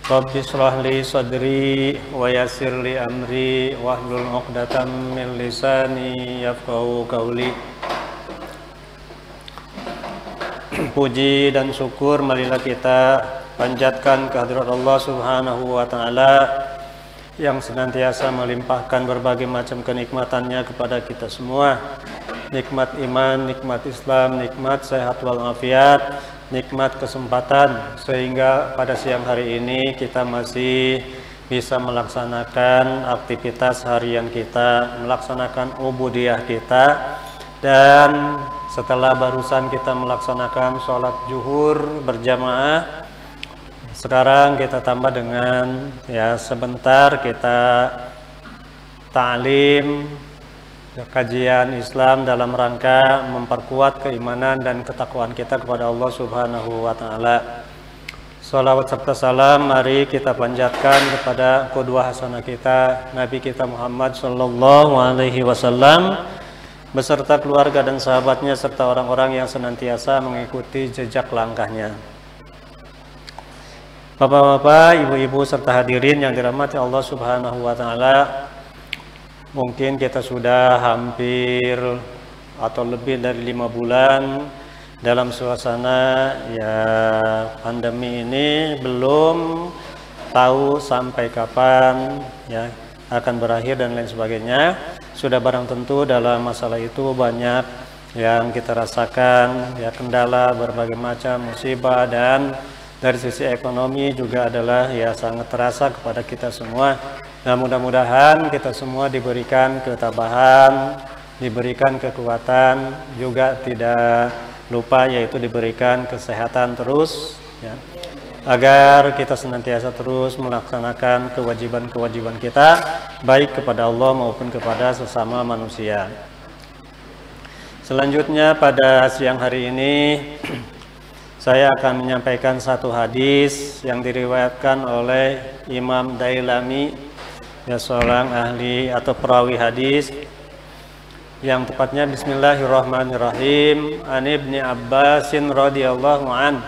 Rabbi shrah li sadri wa yassir li amri wahlul 'uqdatam min lisani yafqahu qawli. Puji dan syukur marilah kita panjatkan kehadirat Allah Subhanahu wa taala yang senantiasa melimpahkan berbagai macam kenikmatannya kepada kita semua. Nikmat iman, nikmat Islam, nikmat sehat walafiat, nikmat kesempatan, sehingga pada siang hari ini kita masih bisa melaksanakan aktivitas harian kita, melaksanakan ubudiyah kita. Dan setelah barusan kita melaksanakan sholat zuhur berjamaah, sekarang kita tambah dengan sebentar kita ta'lim kajian Islam dalam rangka memperkuat keimanan dan ketakwaan kita kepada Allah Subhanahu wa taala. Shalawat serta salam mari kita panjatkan kepada qudwah hasanah kita, Nabi kita Muhammad sallallahu alaihi wasallam beserta keluarga dan sahabatnya serta orang-orang yang senantiasa mengikuti jejak langkahnya. Bapak-bapak, ibu-ibu serta hadirin yang dirahmati Allah Subhanahu wa taala, mungkin kita sudah hampir atau lebih dari 5 bulan dalam suasana pandemi ini, belum tahu sampai kapan akan berakhir dan lain sebagainya. Sudah barang tentu dalam masalah itu banyak yang kita rasakan, kendala, berbagai macam musibah, dan dari sisi ekonomi juga adalah sangat terasa kepada kita semua. Nah, mudah-mudahan kita semua diberikan ketabahan, diberikan kekuatan, juga tidak lupa yaitu diberikan kesehatan terus, agar kita senantiasa terus melaksanakan kewajiban-kewajiban kita, baik kepada Allah maupun kepada sesama manusia. Selanjutnya pada siang hari ini saya akan menyampaikan satu hadis yang diriwayatkan oleh Imam Dailami, seorang ahli atau perawi hadis, yang tepatnya bismillahirrahmanirrahim. An Ibni Abbasin radhiyallahu an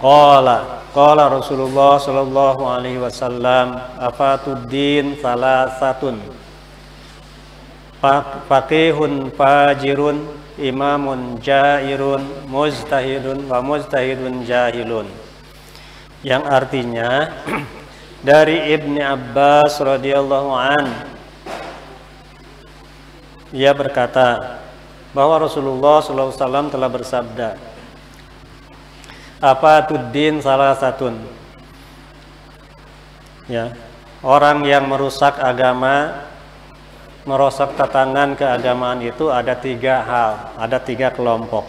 qala Rasulullah sallallahu alaihi wasallam afatuddin salasatun faqihun fajirun imamun jairun mujtahidun wa mujtahidun jahilun, yang artinya dari Ibni Abbas radhiyallahu an, ia berkata bahwa Rasulullah SAW telah bersabda, afatuddin salasatun, orang yang merusak agama, merusak tatanan keagamaan itu ada 3 hal, ada 3 kelompok.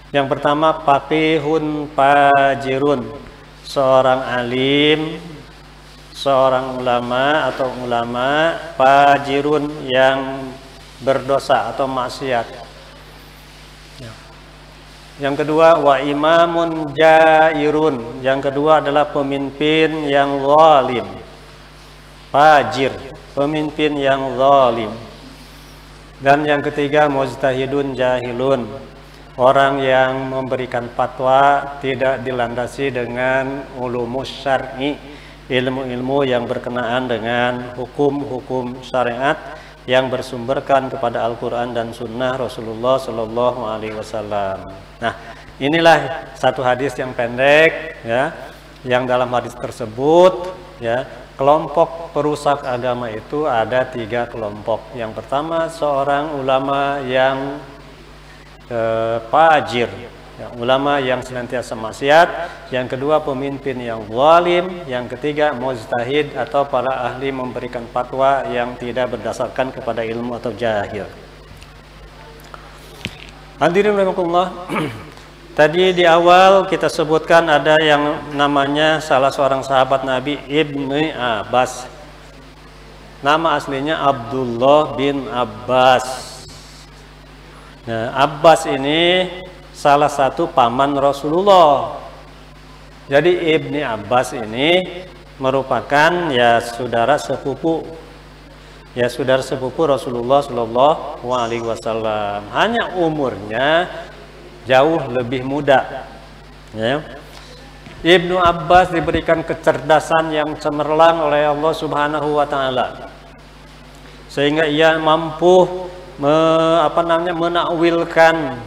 Yang pertama, faqihun fajirun, seorang alim, seorang ulama atau ulama fajirun yang berdosa atau maksiat. Yang kedua, wa imamun jairun, yang kedua adalah pemimpin yang zalim. Fajir, pemimpin yang zalim. Dan yang ketiga, mujtahidun jahilun, orang yang memberikan fatwa tidak dilandasi dengan ulumus syar'i, ilmu-ilmu yang berkenaan dengan hukum-hukum syariat yang bersumberkan kepada Al-Quran dan Sunnah Rasulullah Sallallahu Alaihi Wasallam. Nah, inilah satu hadis yang pendek, yang dalam hadis tersebut, kelompok perusak agama itu ada 3 kelompok. Yang pertama, seorang ulama yang fajir, ulama yang senantiasa maksiat. Yang kedua, pemimpin yang zalim. Yang ketiga, mujtahid atau para ahli memberikan fatwa yang tidak berdasarkan kepada ilmu atau jahil. Hadirin rahimakumullah, tadi di awal kita sebutkan ada yang namanya salah seorang sahabat Nabi, Ibni Abbas. Nama aslinya Abdullah bin Abbas. Nah, Abbas ini salah satu paman Rasulullah. Jadi Ibni Abbas ini merupakan saudara sepupu Rasulullah Shallallahu Alaihi Wasallam. Hanya umurnya jauh lebih muda. Ibnu Abbas diberikan kecerdasan yang cemerlang oleh Allah Subhanahu wa taala. Sehingga ia mampu menakwilkan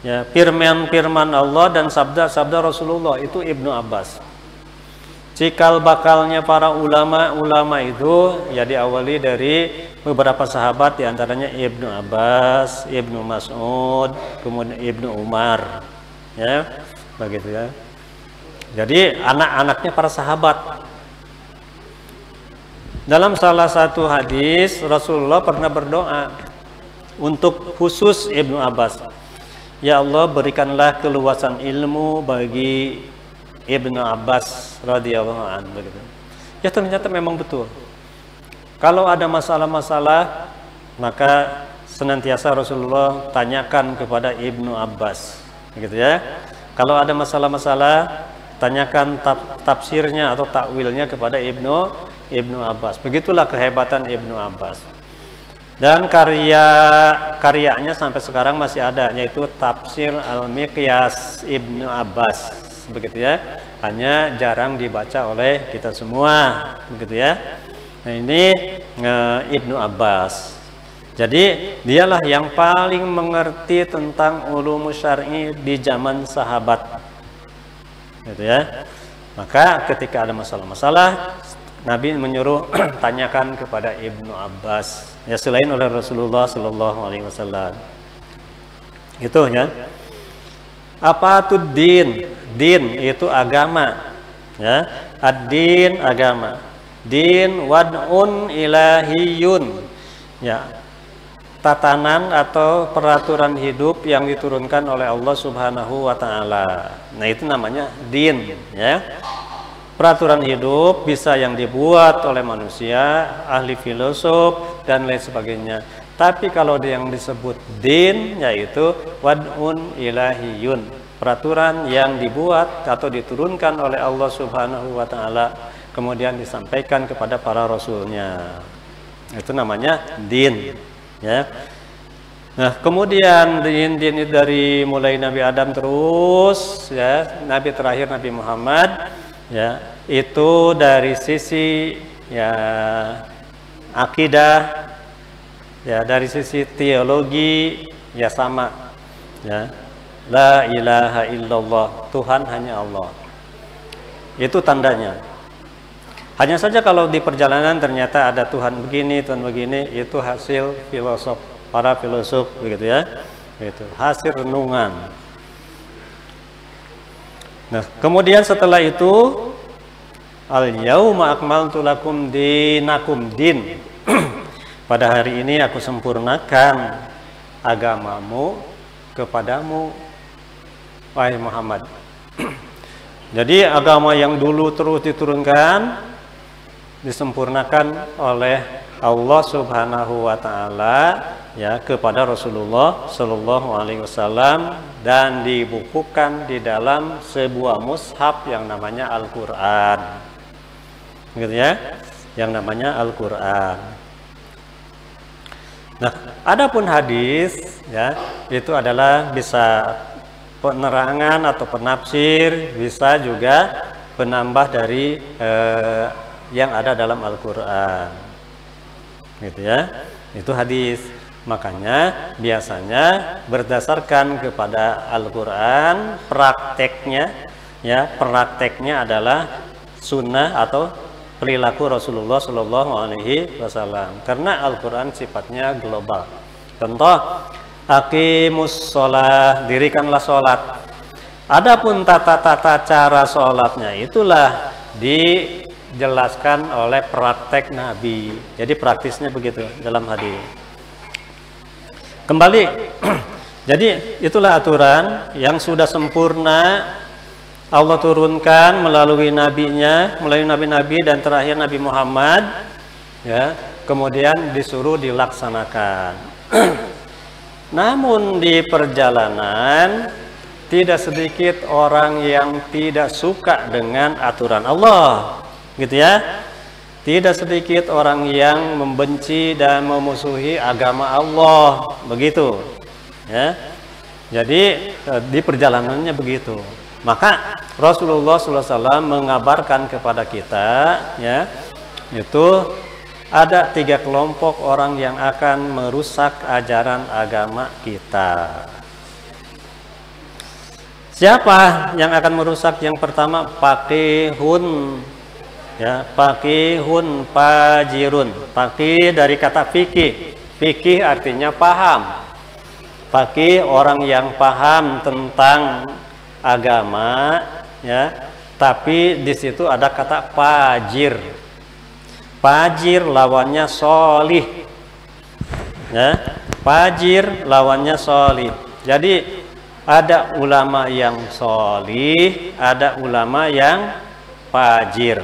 ya firman-firman Allah dan sabda-sabda Rasulullah. Itu Ibnu Abbas. Cikal bakalnya para ulama itu ya diawali dari beberapa sahabat, diantaranya Ibnu Abbas, Ibnu Mas'ud, kemudian Ibnu Umar, ya begitu ya. Jadi anak-anaknya para sahabat. Dalam salah satu hadis Rasulullah pernah berdoa untuk khusus Ibnu Abbas, ya Allah berikanlah keluasan ilmu bagi Ibnu Abbas radhiyallahu anhu, begitu. Ya ternyata memang betul. Kalau ada masalah-masalah maka senantiasa Rasulullah tanyakan kepada Ibnu Abbas, begitu ya. Kalau ada masalah-masalah tanyakan tafsirnya atau takwilnya kepada Ibnu Abbas. Begitulah kehebatan Ibnu Abbas. Dan karyanya sampai sekarang masih ada, yaitu Tafsir Al-Miqyas Ibnu Abbas, begitu ya. Hanya jarang dibaca oleh kita semua, begitu ya. Nah ini Ibnu Abbas. Jadi dialah yang paling mengerti tentang ulum syar'i di zaman sahabat, gitu ya. Maka ketika ada masalah-masalah, Nabi menyuruh tanyakan kepada Ibnu Abbas, ya selain oleh Rasulullah Shallallahu Alaihi Wasallam. Itu ya. Apa itu din? Din itu agama, ya. Ad-din agama. Din wad'un ilahiyun, ya. Tatanan atau peraturan hidup yang diturunkan oleh Allah Subhanahu wa taala. Nah, itu namanya din, ya. Peraturan hidup bisa yang dibuat oleh manusia, ahli filosof dan lain sebagainya. Tapi kalau yang disebut din yaitu wad'un ilahiyun, peraturan yang dibuat atau diturunkan oleh Allah Subhanahu wa taala kemudian disampaikan kepada para rasulnya. Itu namanya din. Ya. Nah, kemudian din itu dari mulai Nabi Adam terus, ya, Nabi terakhir Nabi Muhammad, ya, itu dari sisi ya akidah, ya, dari sisi teologi ya sama, ya. La ilaha illallah, Tuhan hanya Allah. Itu tandanya. Hanya saja kalau di perjalanan ternyata ada Tuhan begini, Tuhan begini, itu hasil para filosof, begitu ya. Itu hasil renungan. Nah, kemudian setelah itu al-yauma akmaltu lakum dinakum, din. Pada hari ini aku sempurnakan agamamu kepadamu, wahai Muhammad. Jadi agama yang dulu terus diturunkan disempurnakan oleh Allah Subhanahu wa taala ya kepada Rasulullah Shallallahu alaihi wasallam dan dibukukan di dalam sebuah mushaf yang namanya Al-Qur'an. Gitu ya, yang namanya Al-Qur'an. Nah, adapun hadis ya, itu adalah bisa penerangan atau penafsir, bisa juga penambah dari yang ada dalam Al-Qur'an. Gitu ya. Itu hadis. Makanya biasanya berdasarkan kepada Al-Qur'an, prakteknya ya, prakteknya adalah sunnah atau perilaku Rasulullah Shallallahu alaihi wasallam. Karena Al-Qur'an sifatnya global. Contoh, aqimus sholah, dirikanlah sholat. Adapun tata-tata cara sholatnya itulah dijelaskan oleh praktek Nabi. Jadi praktisnya begitu dalam hadis. Kembali, jadi itulah aturan yang sudah sempurna Allah turunkan melalui nabinya, melalui nabi-nabi dan terakhir Nabi Muhammad, ya. Kemudian disuruh dilaksanakan. Namun di perjalanan tidak sedikit orang yang tidak suka dengan aturan Allah, gitu ya. Tidak sedikit orang yang membenci dan memusuhi agama Allah, begitu. Ya. Jadi di perjalanannya begitu. Maka Rasulullah SAW mengabarkan kepada kita, ya, itu ada 3 kelompok orang yang akan merusak ajaran agama kita. Siapa yang akan merusak? Yang pertama, faqihun, ya, faqihun fajirun. Faqih dari kata fikih. Fikih artinya paham. Faqih orang yang paham tentang agama, ya, tapi di situ ada kata fajir. Fajir lawannya sholih, ya, fajir lawannya sholih. Jadi ada ulama yang sholih, ada ulama yang fajir,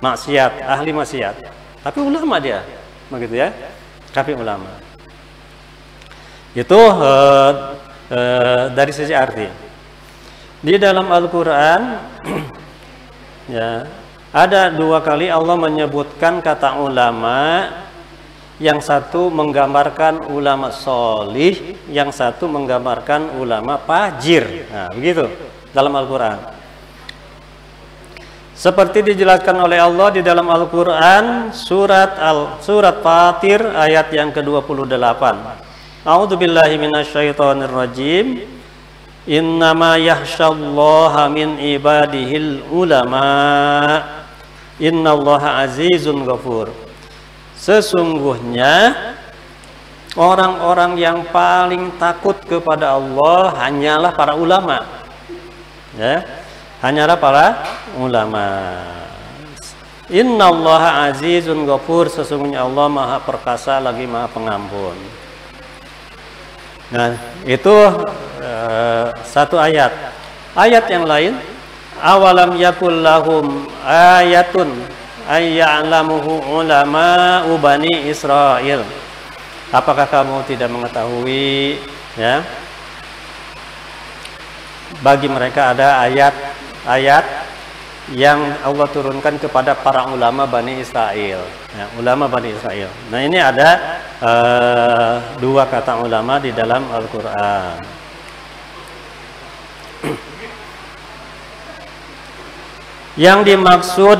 maksiat, ahli maksiat, tapi ulama dia, begitu ya, tapi ulama. Itu dari sisi arti. Di dalam Al-Quran, ya, ada 2 kali Allah menyebutkan kata ulama. Yang satu menggambarkan ulama solih, yang satu menggambarkan ulama fajir. Nah, begitu dalam Al-Quran. Seperti dijelaskan oleh Allah di dalam Al-Quran, surat Fatir ayat yang ke-28. A'udzubillahi minasyaitonirrajim. Innama yakhsyallaha min ibadihil ulama. Innallaha azizun ghafur. Sesungguhnya orang-orang yang paling takut kepada Allah hanyalah para ulama, ya, hanyalah para ulama. Innallaha azizun ghafur. Sesungguhnya Allah Maha Perkasa lagi Maha Pengampun. Nah, itu satu ayat. Ayat yang lain, awalam yakul lahum ayatun ayya'lamuhu ulama'u bani Israel. Apakah kamu tidak mengetahui, ya, bagi mereka ada ayat-ayat yang Allah turunkan kepada para ulama Bani Israel, ya, ulama Bani Israel. Nah, ini ada 2 kata ulama di dalam Al-Quran. Yang dimaksud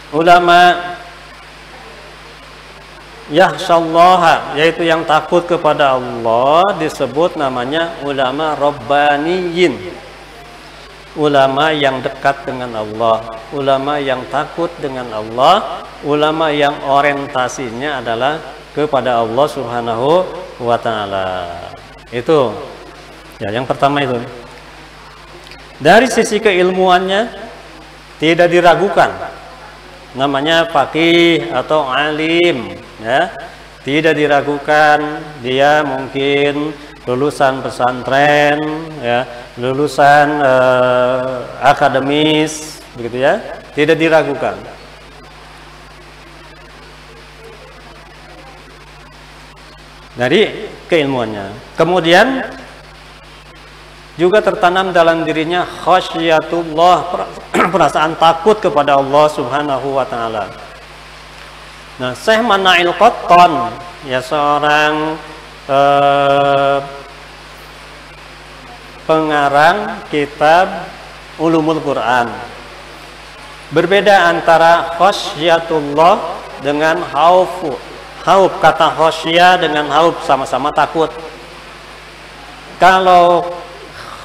ulama yakhsyallaha, yaitu yang takut kepada Allah, disebut namanya ulama rabbaniyin, ulama yang dekat dengan Allah, ulama yang takut dengan Allah, ulama yang orientasinya adalah kepada Allah Subhanahu wa ta'ala. Itu ya, yang pertama itu. Dari sisi keilmuannya tidak diragukan, namanya faqih atau alim, ya, tidak diragukan. Dia mungkin lulusan pesantren, ya, lulusan akademis, begitu ya, tidak diragukan. Dari keilmuannya. Kemudian juga tertanam dalam dirinya khasyatullah, perasaan takut kepada Allah Subhanahu wa ta'ala. Nah, Syekh Mana'il Qattan, ya, seorang pengarang kitab Ulumul Quran, berbeda antara khasyatullah dengan khaufu. Khauf, kata khasyah dengan khauf sama-sama takut. Kalau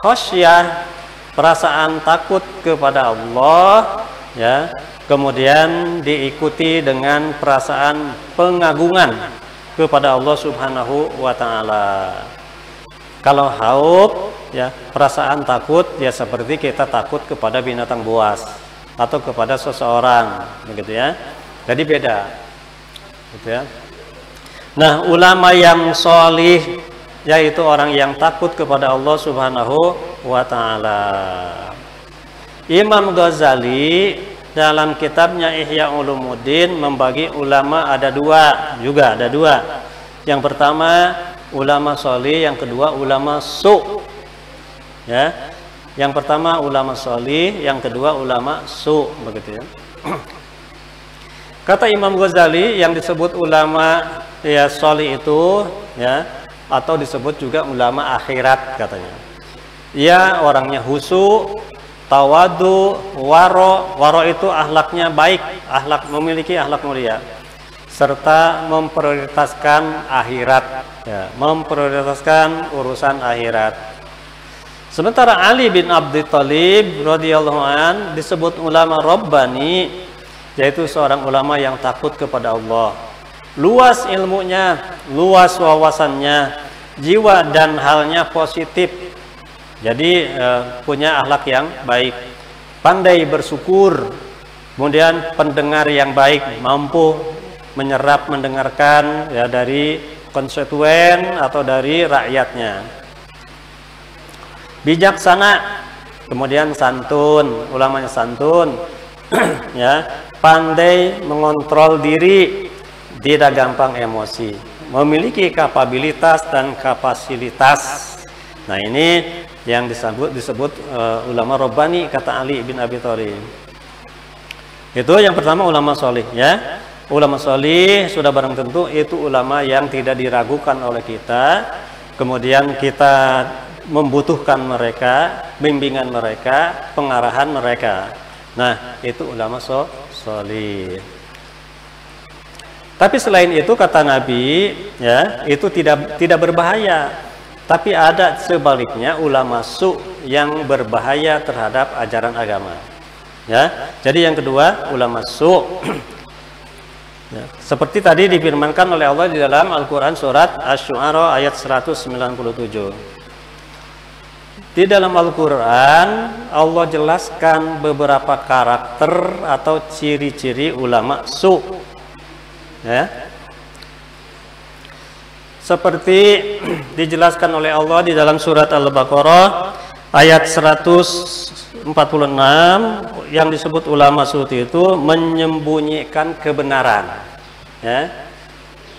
khasyah, perasaan takut kepada Allah, ya, kemudian diikuti dengan perasaan pengagungan kepada Allah Subhanahu wa ta'ala. Kalau khauf, ya, perasaan takut, ya, seperti kita takut kepada binatang buas atau kepada seseorang, begitu ya. Jadi beda, gitu ya. Nah, ulama yang sholih, yaitu orang yang takut kepada Allah Subhanahu wa ta'ala. Imam Ghazali dalam kitabnya Ihya Ulumuddin membagi ulama ada 2, juga ada 2. Yang pertama ulama sholih, yang kedua ulama su'. Ya. Yang pertama ulama sholih, yang kedua ulama su', begitu ya. Kata Imam Ghazali, yang disebut ulama, ya, sholih itu, ya, atau disebut juga ulama akhirat katanya. Ia orangnya husu, tawadu, waro itu akhlaknya baik, memiliki akhlak mulia, serta memprioritaskan akhirat, ya, memprioritaskan urusan akhirat. Sementara Ali bin Abi Thalib radhiyallahu an disebut ulama Rabbani, yaitu seorang ulama yang takut kepada Allah, luas ilmunya, luas wawasannya, jiwa dan halnya positif. Jadi punya akhlak yang baik, pandai bersyukur, kemudian pendengar yang baik, mampu menyerap, mendengarkan ya dari konstituen atau dari rakyatnya. Bijaksana, kemudian santun, ulamanya santun, ya, pandai mengontrol diri, tidak gampang emosi, memiliki kapabilitas dan kapasitas. Nah, ini yang disebut ulama Rabbani, kata Ali bin Abi Thalib. Itu yang pertama, ulama solih, ya. Ulama solih sudah barang tentu itu ulama yang tidak diragukan oleh kita. Kemudian kita membutuhkan mereka, bimbingan mereka, pengarahan mereka. Nah, itu ulama solih. Tapi selain itu, kata Nabi, ya, itu tidak berbahaya. Tapi ada sebaliknya ulama su yang berbahaya terhadap ajaran agama. Ya, jadi yang kedua ulama su. Ya, seperti tadi difirmankan oleh Allah di dalam Al-Quran surat Asy-Syu'ara ayat 197. Di dalam Al-Quran Allah jelaskan beberapa karakter atau ciri-ciri ulama su. Ya. Seperti dijelaskan oleh Allah di dalam surat Al-Baqarah ayat 146, yang disebut ulama suci itu menyembunyikan kebenaran, ya,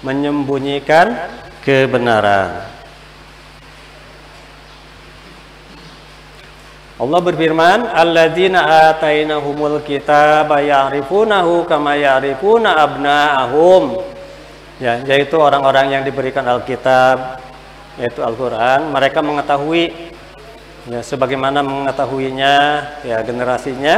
menyembunyikan kebenaran. Allah berfirman, alladzina atainahumul kitaba ya'rifunahu kama ya'rifuna abna'ahum. Ya, yaitu orang-orang yang diberikan Alkitab, yaitu Al-Quran, mereka mengetahui, ya, sebagaimana mengetahuinya, ya, generasinya.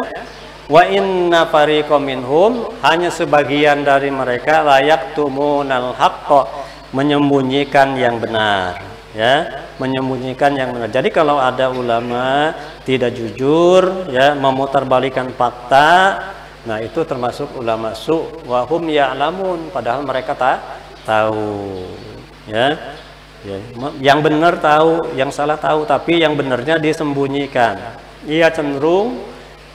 Wa inna fariqam minhum, hanya sebagian dari mereka layak tumunal haqqa, menyembunyikan yang benar, ya, menyembunyikan yang benar. Jadi kalau ada ulama tidak jujur, ya, memutarbalikan fakta, nah itu termasuk ulama su, wahum ya'lamun, padahal mereka tahu, ya. Ya, yang benar tahu, yang salah tahu, tapi yang benarnya disembunyikan. Ia cenderung,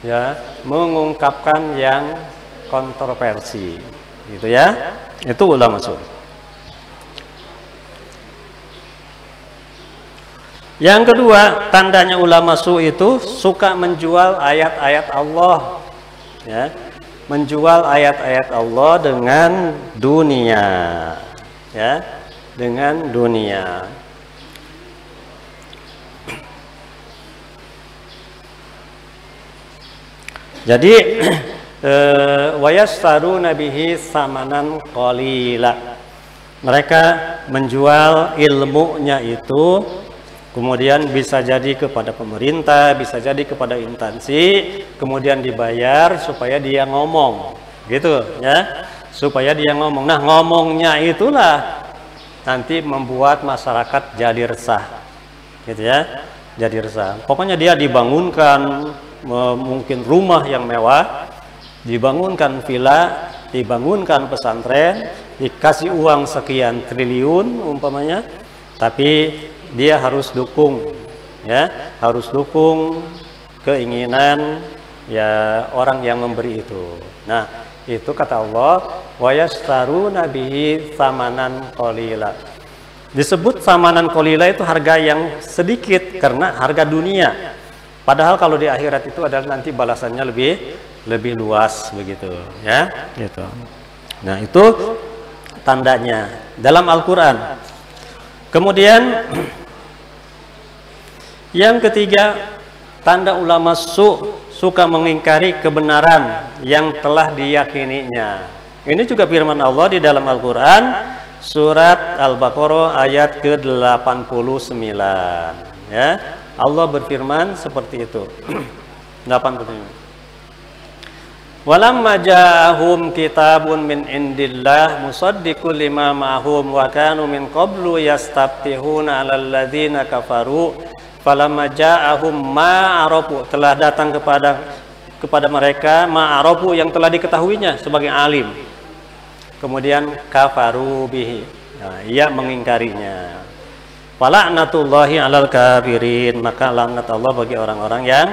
ya, mengungkapkan yang kontroversi, gitu, ya. Itu ulama su. Yang kedua, tandanya ulama su itu suka menjual ayat-ayat Allah, ya, menjual ayat-ayat Allah dengan dunia, ya, dengan dunia. Jadi wayastaruna bihi samanan qalila, mereka menjual ilmunya itu, kemudian bisa jadi kepada pemerintah, bisa jadi kepada instansi, kemudian dibayar supaya dia ngomong, gitu, ya, supaya dia ngomong. Nah, ngomongnya itulah nanti membuat masyarakat jadi resah, gitu, ya, jadi resah. Pokoknya dia dibangunkan mungkin rumah yang mewah, dibangunkan villa, dibangunkan pesantren, dikasih uang sekian triliun umpamanya, tapi dia harus dukung, ya, harus dukung keinginan, ya, orang yang memberi itu. Nah, itu kata Allah, wa yastaruna bihi samanan qalila. Disebut samanan qalila itu harga yang sedikit karena harga dunia. Padahal kalau di akhirat itu adalah nanti balasannya lebih luas, begitu, ya, gitu. Nah, itu tandanya dalam Al-Qur'an. Kemudian yang ketiga, tanda ulama suka mengingkari kebenaran yang telah diyakininya. Ini juga firman Allah di dalam Al-Quran, surat Al-Baqarah ayat ke-89. Ya, Allah berfirman seperti itu. 87. Walamma ja'ahum kitabun min indillah musaddiqul lima ma'hum wa kanu min qablu yastaftihuna 'alal ladzina kafaru falamma ja'ahum ma'arafu, telah datang kepada mereka ma'arafu, yang telah diketahuinya sebagai alim, kemudian kafaru bihi, nah, ia mengingkarinya. Fala'natullahi 'alal kafirin, maka laknat Allah bagi orang-orang yang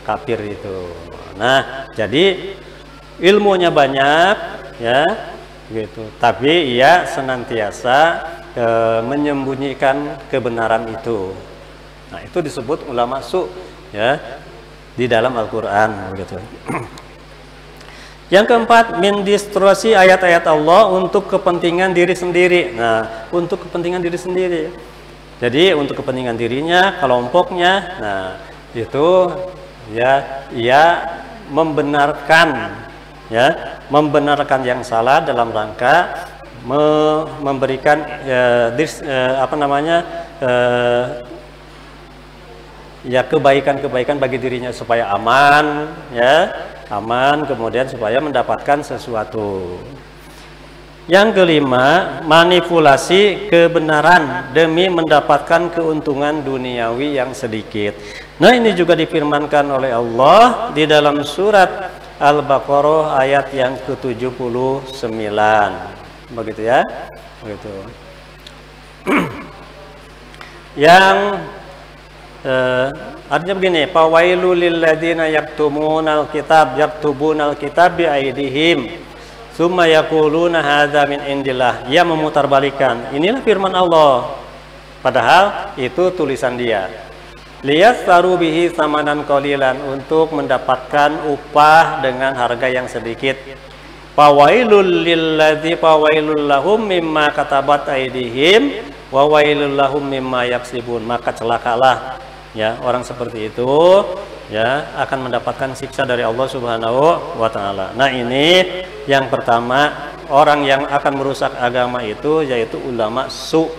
kafir itu. Nah, jadi ilmunya banyak, ya, gitu. Tapi ia senantiasa menyembunyikan kebenaran itu. Nah, itu disebut ulama su, ya, di dalam Al-Qur'an, gitu. Yang keempat, mendistorsi ayat-ayat Allah untuk kepentingan diri sendiri. Nah, untuk kepentingan diri sendiri. Jadi untuk kepentingan dirinya, kelompoknya. Nah, itu ya, ia membenarkan, ya, membenarkan yang salah dalam rangka memberikan ya kebaikan-kebaikan bagi dirinya supaya aman, ya, aman, kemudian supaya mendapatkan sesuatu. Yang kelima, manipulasi kebenaran demi mendapatkan keuntungan duniawi yang sedikit. Nah, ini juga difirmankan oleh Allah di dalam surat Al-Baqarah ayat yang ke-79. Begitu, ya. Begitu. Yang artinya begini, fawailul lil ladzina yaktumunal kitab bi aidihim summa yaquluna hadza min indillah. Ia memutarbalikkan. Inilah firman Allah, padahal itu tulisan dia. Liyastaru bihi samanan qalilan, untuk mendapatkan upah dengan harga yang sedikit. Fawailul lahum mimma katabat aydihim wa wailul lahum mimma yaksibun. Maka celakalah, ya, orang seperti itu, ya, akan mendapatkan siksa dari Allah Subhanahu wa taala. Nah, ini yang pertama, orang yang akan merusak agama itu yaitu ulama su,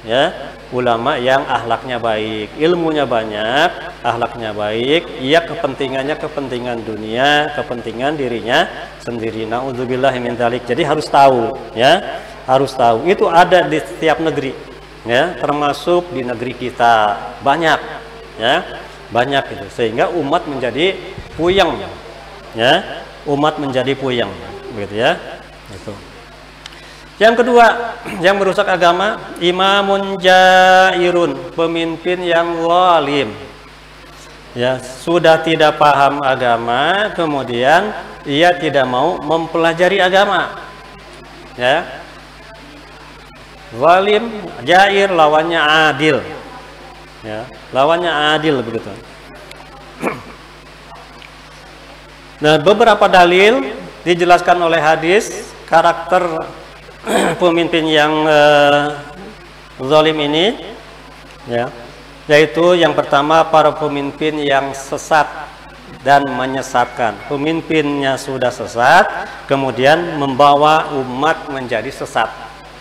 ya, ulama yang akhlaknya baik, ilmunya banyak, akhlaknya baik, ia kepentingannya kepentingan dunia, kepentingan dirinya sendiri. Nauzubillahi min dzalik. Jadi harus tahu, ya, harus tahu. Itu ada di setiap negeri, ya, termasuk di negeri kita banyak, ya, banyak itu, sehingga umat menjadi puyeng, ya, umat menjadi puyeng, begitu, ya, itu. Yang kedua, yang merusak agama, imamun jairun, pemimpin yang zalim, ya, sudah tidak paham agama, kemudian ia tidak mau mempelajari agama, ya. Zalim, jair, lawannya adil, ya, lawannya adil, begitu. Nah, beberapa dalil dijelaskan oleh hadis karakter pemimpin yang zalim ini, ya, yaitu yang pertama, para pemimpin yang sesat dan menyesatkan. Pemimpinnya sudah sesat, kemudian membawa umat menjadi sesat.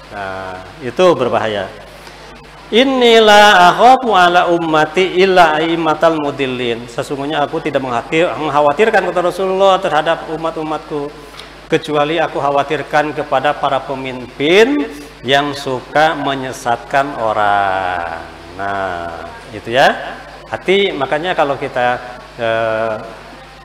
Nah, itu berbahaya. Inilah akhafu ala ummati illa aimatal mudillin. Sesungguhnya aku tidak mengkhawatirkan, kata Rasulullah, terhadap umat-umatku, kecuali aku khawatirkan kepada para pemimpin yang suka menyesatkan orang. Nah, itu, ya, hati. Makanya kalau kita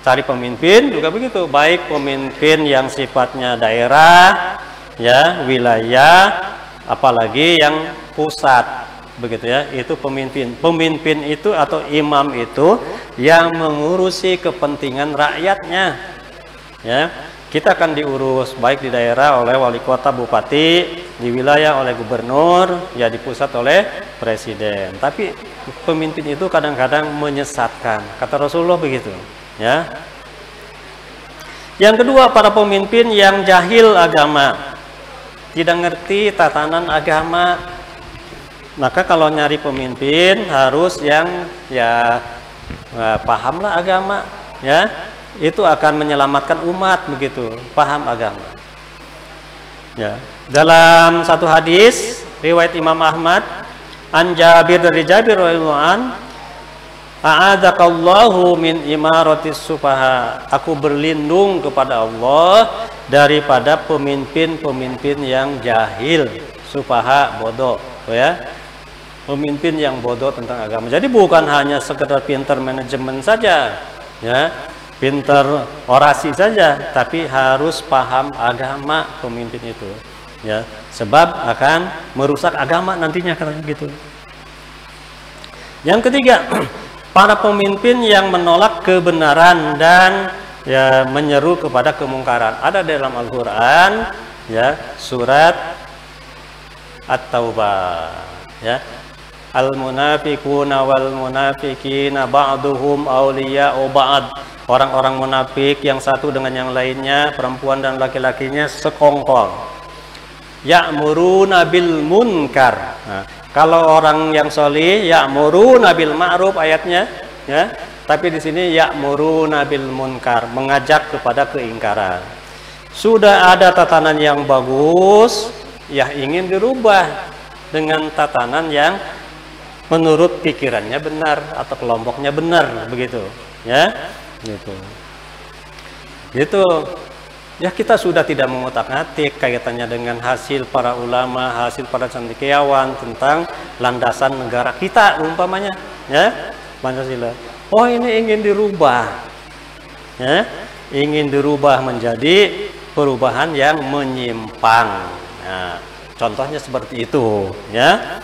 cari pemimpin juga begitu, baik pemimpin yang sifatnya daerah, ya, wilayah, apalagi yang pusat, begitu, ya, itu pemimpin. Pemimpin itu atau imam itu yang mengurusi kepentingan rakyatnya, ya. Kita akan diurus baik di daerah oleh wali kota, bupati, di wilayah oleh gubernur, ya, di pusat oleh presiden. Tapi pemimpin itu kadang-kadang menyesatkan, kata Rasulullah begitu, ya. Yang kedua, para pemimpin yang jahil agama, tidak ngerti tatanan agama. Maka kalau nyari pemimpin harus yang, ya, pahamlah agama, ya. Itu akan menyelamatkan umat, begitu, paham agama, ya. Dalam satu hadis riwayat Imam Ahmad, an Jabir, dari Jabir radhiyallahu an, A'adzakallahu min imaratis sufaha. Aku berlindung kepada Allah daripada pemimpin-pemimpin yang jahil, sufaha, bodoh, ya. Pemimpin yang bodoh tentang agama. Jadi bukan hanya sekedar pintar manajemen saja, ya, pintar orasi saja, tapi harus paham agama pemimpin itu, ya. Sebab akan merusak agama nantinya katanya gitu. Yang ketiga, para pemimpin yang menolak kebenaran dan ya menyeru kepada kemungkaran. Ada dalam Al-Qur'an, ya, surat At-Taubah, ya. Al-munafiquna wal munafiqina ba'duhum awliya'u ba'd. Orang-orang munafik yang satu dengan yang lainnya, perempuan dan laki-lakinya sekongkol. Ya'muruna bil munkar. Nah, kalau orang yang solih, ya'muruna bil ma'ruf ayatnya, ya. Tapi di sini ya'muruna bil munkar, mengajak kepada keingkaran. Sudah ada tatanan yang bagus, ya ingin dirubah dengan tatanan yang menurut pikirannya benar atau kelompoknya benar, begitu, ya, gitu. Gitu. Ya, kita sudah tidak mengutak-atik kaitannya dengan hasil para ulama, hasil para cendekiawan tentang landasan negara kita umpamanya, ya, Pancasila. Oh, ini ingin dirubah, ya, ingin dirubah menjadi perubahan yang menyimpang. Nah, contohnya seperti itu, ya.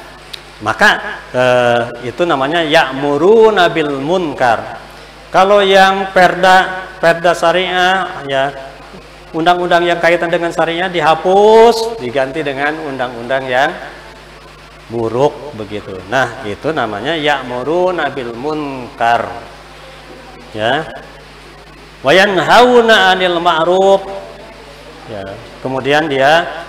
Maka itu namanya ya'muruna bil munkar. Kalau yang perda syariah, ya, undang-undang yang kaitan dengan syariah dihapus, diganti dengan undang-undang yang buruk, begitu. Nah, itu namanya ya'muruna bil munkar, ya. Wa yanhauna 'anil ma'ruf, ya. Kemudian dia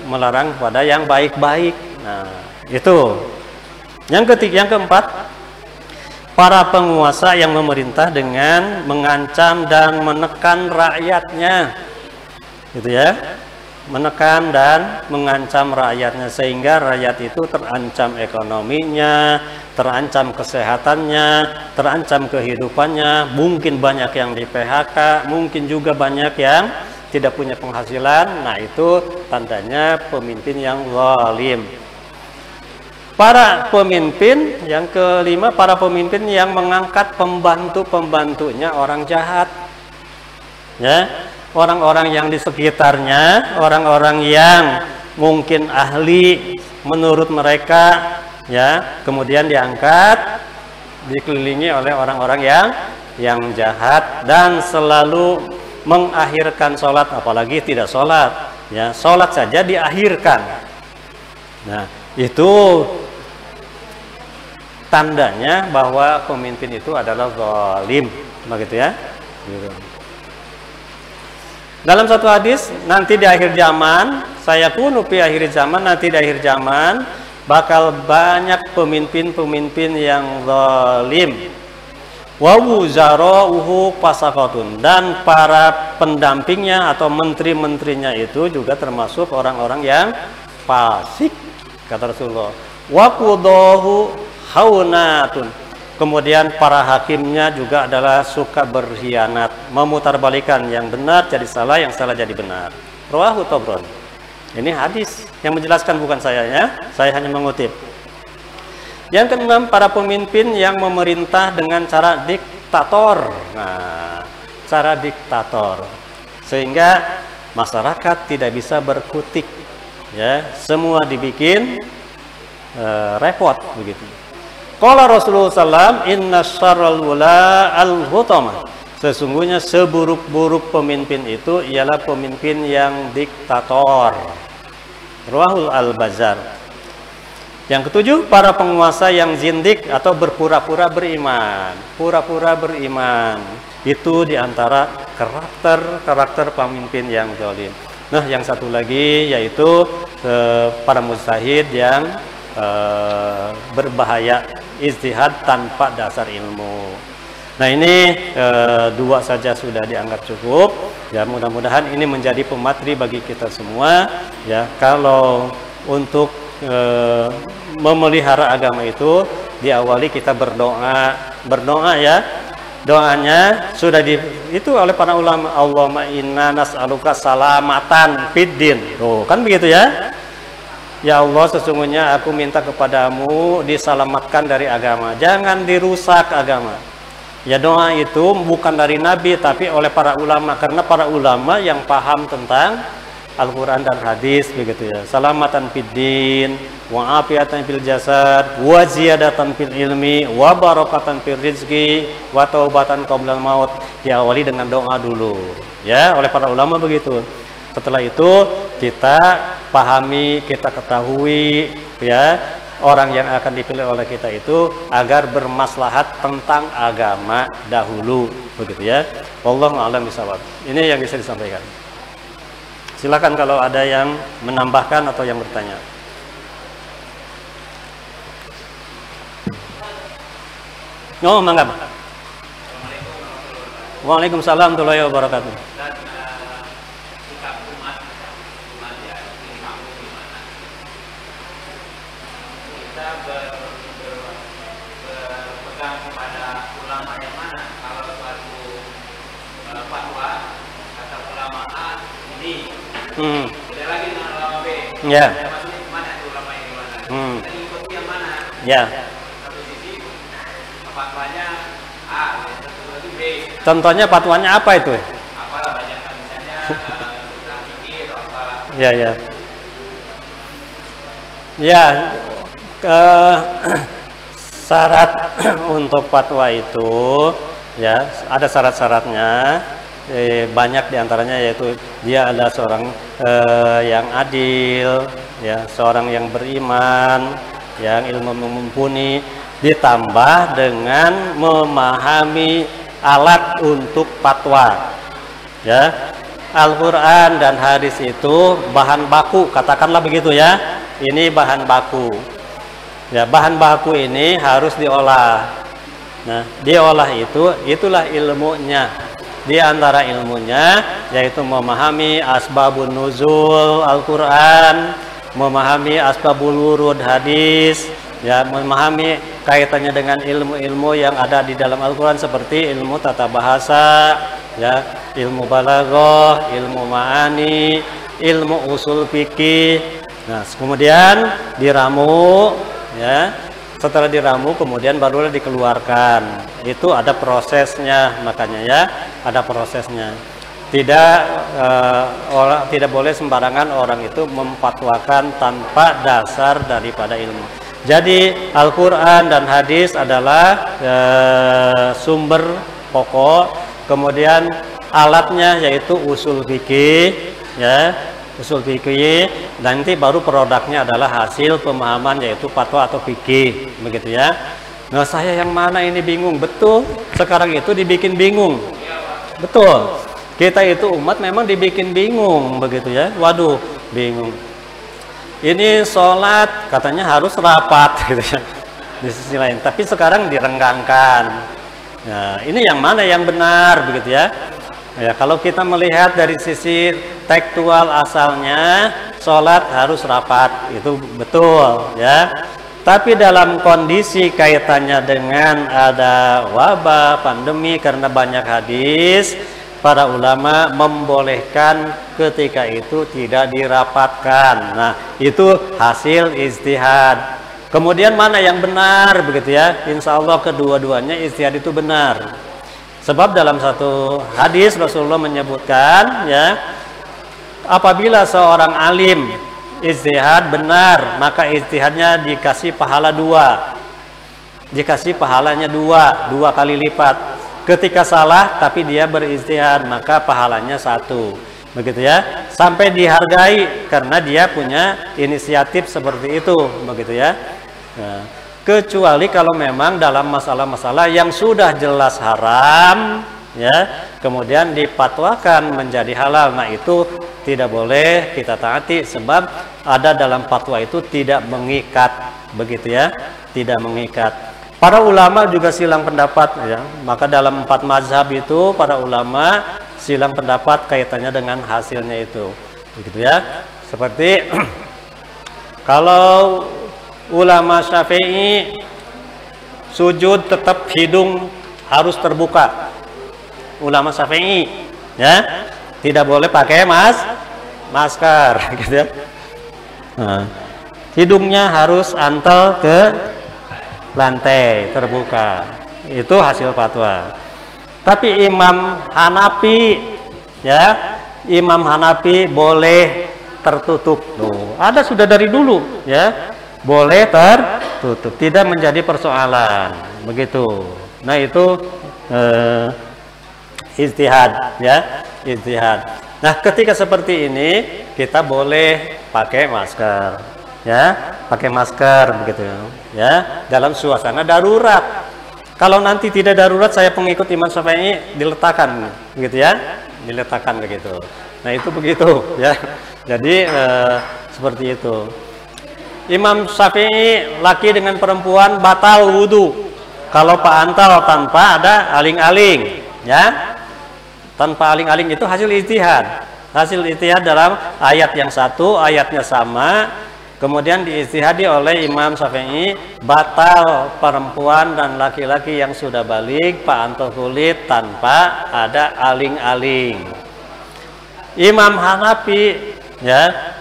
melarang pada yang baik-baik. Nah, itu. Yang keempat, para penguasa yang memerintah dengan mengancam dan menekan rakyatnya, gitu ya, menekan dan mengancam rakyatnya sehingga rakyat itu terancam ekonominya, terancam kesehatannya, terancam kehidupannya, mungkin banyak yang di PHK, mungkin juga banyak yang tidak punya penghasilan. Nah, itu tandanya pemimpin yang zalim. Para pemimpin yang kelima, para pemimpin yang mengangkat pembantu-pembantunya orang jahat, ya, orang-orang yang di sekitarnya, orang-orang yang mungkin ahli menurut mereka, ya, kemudian diangkat, dikelilingi oleh orang-orang yang jahat dan selalu mengakhirkan sholat, apalagi tidak sholat, ya, sholat saja diakhirkan. Nah, itu tandanya bahwa pemimpin itu adalah zalim, begitu ya. Dalam satu hadis, nanti di akhir zaman, saya kunu fi akhir zaman, nanti di akhir zaman bakal banyak pemimpin-pemimpin yang zalim. Wa wuzara'uhu fasaqatun, dan para pendampingnya atau menteri-menterinya itu juga termasuk orang-orang yang fasik, kata Rasulullah. Wa qudahu haunatun, kemudian para hakimnya juga adalah suka berkhianat, memutarbalikan yang benar jadi salah, yang salah jadi benar. Rawahu Tabrani. Ini hadis yang menjelaskan, bukan saya, ya, saya hanya mengutip. Yang keenam, para pemimpin yang memerintah dengan cara diktator. Nah, cara diktator sehingga masyarakat tidak bisa berkutik, ya, semua dibikin repot, begitu. Qala Rasulullah SAW, inna syarral wula al-hutamah, sesungguhnya seburuk-buruk pemimpin itu ialah pemimpin yang diktator. Rawahul Al-Bazzar. Yang ketujuh, para penguasa yang zindik atau berpura-pura beriman. Pura-pura beriman itu diantara karakter pemimpin yang zalim. Nah, yang satu lagi yaitu para mujtahid yang berbahaya, ijtihad tanpa dasar ilmu. Nah, ini dua saja sudah dianggap cukup, ya. Mudah-mudahan ini menjadi pematri bagi kita semua, ya. Kalau untuk memelihara agama itu diawali kita berdoa ya. Doanya sudah itu oleh para ulama, Allahumma inna nas'aluka salamatan fid din. Tuh, kan begitu ya. Ya Allah, sesungguhnya aku minta kepadamu diselamatkan dari agama, jangan dirusak agama. Ya, doa itu bukan dari Nabi tapi oleh para ulama, karena para ulama yang paham tentang Al-Quran dan hadis, begitu ya. Salamatan fid din, wa afiatan fil jasad, wa ziyadatan fil ilmi, wa barakatan fil rizki, wa taubatan qablal maut. Diawali dengan doa dulu ya, oleh para ulama begitu. Setelah itu kita pahami, kita ketahui ya, orang yang akan dipilih oleh kita itu agar bermaslahat tentang agama dahulu, begitu ya. Wallahu a'lam bishawab. Ini yang bisa disampaikan. Silakan kalau ada yang menambahkan atau yang bertanya. Oh, mangga. Waalaikumsalam warahmatullahi wabarakatuh. Berpegang kepada ulama yang mana? Kalau suatu fatwa kata ulama A ini, beda lagi dengan ulama B. Ya. Maksudnya kemana itu ulama yang mana? Kita ikuti yang mana? Ya. Satu sisi fatwanya A, satu lagi B. Contohnya fatwanya apa itu? Apalah banyak misalnya tentang fikih atau apa. Ya, ya. Ya. Syarat untuk fatwa itu ya ada syarat-syaratnya, banyak diantaranya, yaitu dia adalah seorang yang adil ya, seorang yang beriman, yang ilmu mumpuni, ditambah dengan memahami alat untuk fatwa ya. Al-Quran dan hadis itu bahan baku, katakanlah begitu ya, ini bahan baku. Ya, bahan baku ini harus diolah. Nah, diolah itulah ilmunya. Di antara ilmunya yaitu memahami asbabun nuzul Al-Quran, memahami asbabul wurud hadis, ya, memahami kaitannya dengan ilmu-ilmu yang ada di dalam Al-Quran seperti ilmu tata bahasa, ya, ilmu balaghah, ilmu ma'ani, ilmu usul fikih. Nah, kemudian diramu. Ya, setelah diramu kemudian barulah dikeluarkan. Itu ada prosesnya, makanya ya, ada prosesnya. Tidak boleh sembarangan orang itu memfatwakan tanpa dasar daripada ilmu. Jadi Al-Quran dan hadis adalah sumber pokok, kemudian alatnya yaitu usul fikih, ya. Usul fikih, dan nanti baru produknya adalah hasil pemahaman yaitu fatwa atau fikih, begitu ya. Nah, saya yang mana ini bingung, betul. Sekarang itu dibikin bingung, betul. Kita itu umat memang dibikin bingung, begitu ya. Waduh, bingung. Ini sholat katanya harus rapat, gitu ya. Di sisi lain, tapi sekarang direnggangkan. Nah, ini yang mana yang benar, begitu ya. Ya, kalau kita melihat dari sisi tekstual asalnya, sholat harus rapat, itu betul ya. Tapi dalam kondisi kaitannya dengan ada wabah, pandemi, karena banyak hadis, para ulama membolehkan ketika itu tidak dirapatkan. Nah, itu hasil ijtihad. Kemudian mana yang benar, begitu ya. Insya Allah kedua-duanya ijtihad itu benar. Sebab dalam satu hadis Rasulullah menyebutkan ya, apabila seorang alim ijtihad benar, maka ijtihadnya dikasih pahala 2. Dikasih pahalanya 2 kali lipat. Ketika salah tapi dia berijtihad, maka pahalanya 1. Begitu ya. Sampai dihargai karena dia punya inisiatif seperti itu, begitu ya. Nah, kecuali kalau memang dalam masalah-masalah yang sudah jelas haram ya, kemudian dipatwakan menjadi halal, nah itu tidak boleh kita taati, sebab ada dalam fatwa itu tidak mengikat, begitu ya, tidak mengikat. Para ulama juga silang pendapat ya, maka dalam 4 mazhab itu para ulama silang pendapat kaitannya dengan hasilnya itu, begitu ya. Seperti kalau ulama Syafi'i sujud tetap hidung harus terbuka. Ulama Syafi'i, ya, tidak boleh pakai masker, gitu ya. Nah, hidungnya harus antel ke lantai terbuka. Itu hasil fatwa. Tapi Imam Hanafi, ya, Imam Hanafi boleh tertutup. Tuh, ada sudah dari dulu, ya, boleh tertutup, tidak menjadi persoalan, begitu. Nah itu ijtihad, ya, ijtihad. Nah ketika seperti ini kita boleh pakai masker, ya, pakai masker, begitu, ya, dalam suasana darurat. Kalau nanti tidak darurat, saya pengikut Imam Syafi'i diletakkan, begitu ya, diletakkan begitu. Nah itu begitu, ya. Jadi seperti itu. Imam Syafi'i laki dengan perempuan batal wudu kalau pantal tanpa ada aling-aling, ya. Tanpa aling-aling itu hasil ijtihad. Hasil ijtihad dalam ayat yang satu, ayatnya sama, kemudian diijtihadi oleh Imam Syafi'i, batal perempuan dan laki-laki yang sudah balik pantal kulit tanpa ada aling-aling. Imam Hanafi, ya,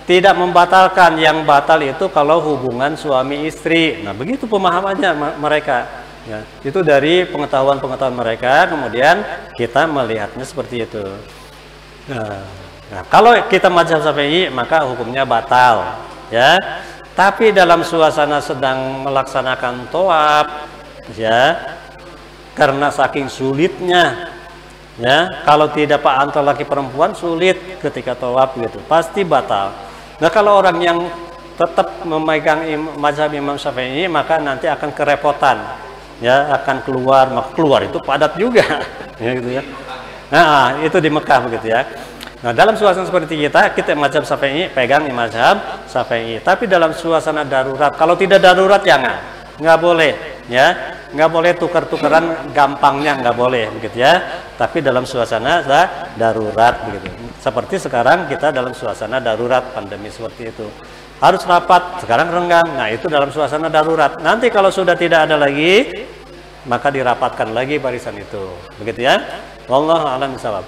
tidak membatalkan, yang batal itu kalau hubungan suami istri. Nah begitu pemahamannya mereka, ya. Itu dari pengetahuan mereka, kemudian kita melihatnya seperti itu. Nah kalau kita mazhab Syafi'i maka hukumnya batal, ya. Tapi dalam suasana sedang melaksanakan tawaf, ya, karena saking sulitnya, ya, kalau tidak pak antar laki perempuan sulit ketika tawaf gitu, pasti batal. Nah kalau orang yang tetap memegang mazhab Imam Syafi'i maka nanti akan kerepotan, ya, akan keluar itu padat juga, ya, gitu ya. Nah itu di Mekah begitu ya. Nah dalam suasana seperti kita mazhab Syafi'i, pegang mazhab Syafi'i. Tapi dalam suasana darurat, kalau tidak darurat jangan, nggak boleh, ya, nggak boleh tukar-tukaran gampangnya, nggak boleh begitu ya. Tapi dalam suasana darurat begitu. Seperti sekarang kita dalam suasana darurat pandemi seperti itu. Harus rapat, sekarang renggang. Nah, itu dalam suasana darurat. Nanti kalau sudah tidak ada lagi, maka dirapatkan lagi barisan itu. Begitu ya. Wallahu a'lam bishawab.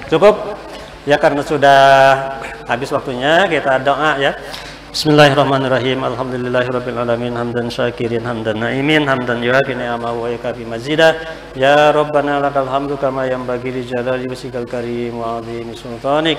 Cukup? Ya karena sudah habis waktunya, kita doa ya. Bismillahirrahmanirrahim. Alhamdulillahirabbil alamin, hamdan syakirin, hamdan naimin, hamdan yuafi ni'amahu wa yakafi mazidah. Ya Rabbana lakal hamdu kama yanbaghi li jalali wajhikal karim wa 'azimi sultanik.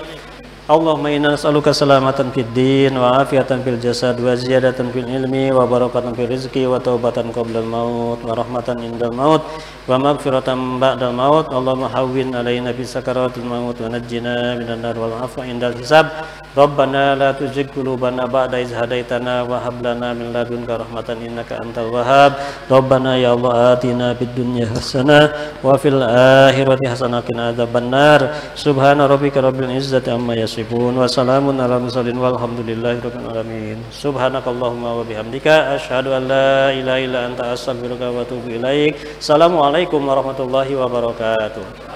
Allahumma inna nas'aluka salamatan fid din wa afiatan fil jasad wa ziyadatan fil ilmi wa barakatan fil rizqi wa taubatan qabla al maut wa rahmatan indal maut wa maghfiratan ba'dal maut. Allahumma hawwin alaina fi sakaratil maut wa najjina minan nar wal afwa indal hisab. Rabbana la tuzigh qulubana ba'da idh hadaitana wa hab lana min ladunka rahmatan innaka antal wahhab. Rabbana ya Allah atina fid dunya hasanah wa fil akhirati hasanah wa qina adzabannar. Subhana rabbika rabbil izzati amma yasifun wa salamun ala mursalin walhamdulillahi rabbil alamin. Subhanakallahumma wa bihamdika asyhadu an la ilaha illa anta astaghfiruka wa atubu ilaik. Assalamualaikum warahmatullahi wabarakatuh.